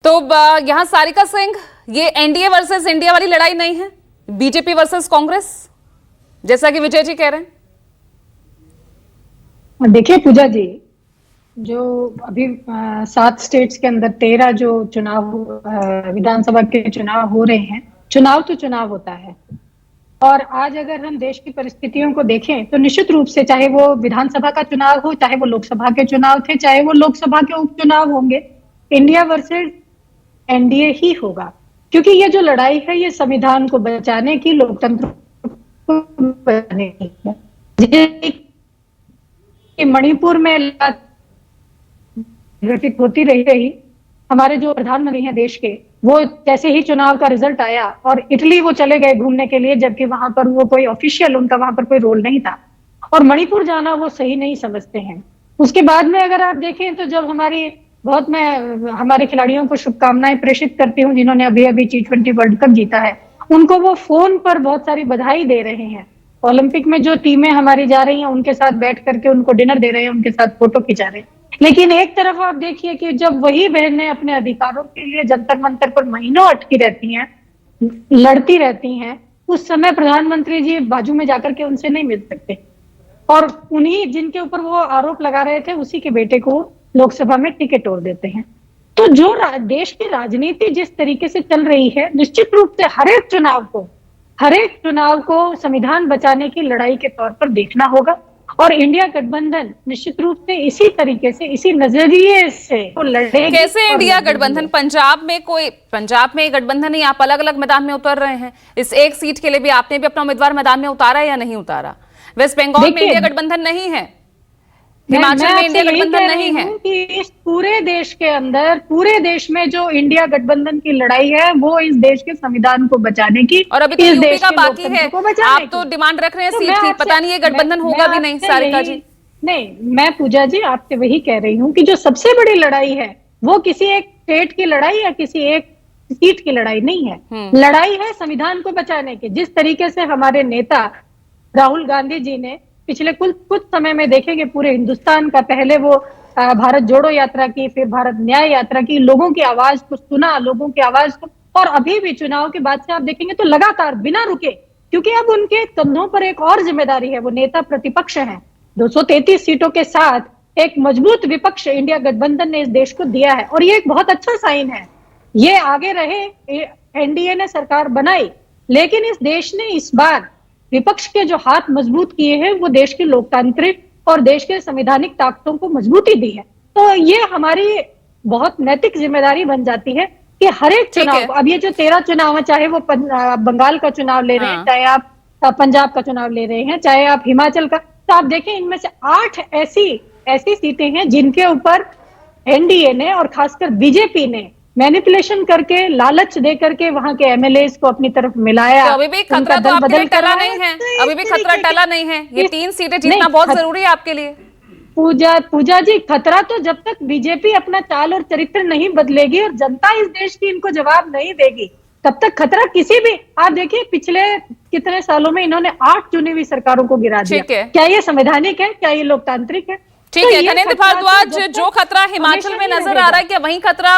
तो यहाँ सारिका सिंह, ये एनडीए वर्सेस इंडिया वाली लड़ाई नहीं है, बीजेपी वर्सेस कांग्रेस, जैसा कि विजय जी कह रहे हैं। देखिए पूजा जी, जो अभी 7 स्टेट्स के अंदर 13 जो चुनाव विधानसभा के चुनाव हो रहे हैं, चुनाव तो चुनाव होता है। और आज अगर हम देश की परिस्थितियों को देखें तो निश्चित रूप से चाहे वो विधानसभा का चुनाव हो, चाहे वो लोकसभा के चुनाव थे, चाहे वो लोकसभा के उपचुनाव होंगे, इंडिया वर्सेस एनडीए ही होगा। क्योंकि ये जो लड़ाई है ये संविधान को बचाने की, लोकतंत्र को बचाने की है। मणिपुर में घटित होती रही, हमारे जो प्रधानमंत्री हैं देश के, वो जैसे ही चुनाव का रिजल्ट आया और इटली वो चले गए घूमने के लिए, जबकि वहां पर वो कोई ऑफिशियल, उनका वहां पर कोई रोल नहीं था, और मणिपुर जाना वो सही नहीं समझते हैं। उसके बाद में अगर आप देखें तो जब मैं हमारे खिलाड़ियों को शुभकामनाएं प्रेषित करती हूँ जिन्होंने अभी अभी T20 वर्ल्ड कप जीता है, उनको वो फोन पर बहुत सारी बधाई दे रहे हैं। ओलंपिक में जो टीमें हमारी जा रही हैं उनके साथ बैठ करके उनको डिनर दे रहे हैं, उनके साथ फोटो खिंचा रहे हैं। लेकिन एक तरफ आप देखिए कि जब वही बहनें अपने अधिकारों के लिए जंतर मंतर पर महीनों अटकी रहती हैं, लड़ती रहती हैं, उस समय प्रधानमंत्री जी बाजू में जाकर के उनसे नहीं मिल सकते, और उन्हीं जिनके ऊपर वो आरोप लगा रहे थे उसी के बेटे को लोकसभा में टिकट तोड़ देते हैं। तो जो देश की राजनीति जिस तरीके से चल रही है, निश्चित रूप से हर एक चुनाव को संविधान बचाने की लड़ाई के तौर पर देखना होगा। और इंडिया गठबंधन निश्चित रूप से इसी तरीके से, इसी नजरिए से वो लड़ेगी। कैसे इंडिया गठबंधन? पंजाब में गठबंधन नहीं, आप अलग अलग मैदान में उतर रहे हैं। इस एक सीट के लिए भी आपने भी अपना उम्मीदवार मैदान में उतारा या नहीं उतारा? वेस्ट बंगाल में इंडिया गठबंधन नहीं है, हिमाचल में इंडिया गठबंधन नहीं है। कि इस पूरे देश के अंदर, पूरे देश में जो इंडिया गठबंधन की लड़ाई है वो इस देश के संविधान को बचाने की, और अभी तो यूपी का बाकी है, आप तो डिमांड रख रहे हैं सीट की, पता नहीं ये गठबंधन होगा भी नहीं। सारिका जी नहीं, मैं पूजा जी आपसे वही कह रही हूँ कि जो सबसे बड़ी लड़ाई है वो किसी एक स्टेट की लड़ाई या किसी एक सीट की लड़ाई नहीं है। लड़ाई है संविधान को बचाने की। जिस तरीके से हमारे नेता राहुल गांधी जी ने पिछले कुछ समय में देखेंगे पूरे हिंदुस्तान का, पहले वो भारत जोड़ो यात्रा की, फिर भारत न्याय यात्रा की, लोगों की आवाज को सुना, लोगों की आवाज को, और अभी भी चुनाव के बाद से आप देखेंगे तो लगातार बिना रुके, क्योंकि अब उनके कंधों पर एक और जिम्मेदारी है, वो नेता प्रतिपक्ष हैं। 233 सीटों के साथ एक मजबूत विपक्ष इंडिया गठबंधन ने इस देश को दिया है, और ये एक बहुत अच्छा साइन है। ये आगे रहे, एनडीए ने सरकार बनाई, लेकिन इस देश ने इस बार विपक्ष के जो हाथ मजबूत किए हैं वो देश के लोकतांत्रिक और देश के संवैधानिक ताकतों को मजबूती दी है। तो ये हमारी बहुत नैतिक जिम्मेदारी बन जाती है कि हर एक चुनाव, अब ये जो 13 चुनाव है, चाहे वो बंगाल का चुनाव ले रहे हैं, चाहे आप पंजाब का चुनाव ले रहे हैं, चाहे आप हिमाचल का, तो आप देखें इनमें से 8 ऐसी सीटें हैं जिनके ऊपर एनडीए ने और खासकर बीजेपी ने मैनिपुलेशन करके, लालच दे करके वहां के एमएलए को अपनी तरफ मिलाया। तो अभी भी खतरा तो आपके लिए टला नहीं है, अभी भी खतरा टला नहीं है। ये 3 सीटें जीतना बहुत जरूरी है आपके लिए। पूजा जी, खतरा तो जब तक बीजेपी अपना चाल और चरित्र नहीं बदलेगी और जनता इस देश की इनको जवाब नहीं देगी, तब तक खतरा किसी भी, आप देखिए पिछले कितने सालों में इन्होंने 8 चुनी हुई सरकारों को गिरा दिया। क्या ये संवैधानिक है? क्या ये लोकतांत्रिक है? ठीक है, धनेंद्र भारद्वाज, जो खतरा हिमाचल में नजर आ रहा है, क्या वही खतरा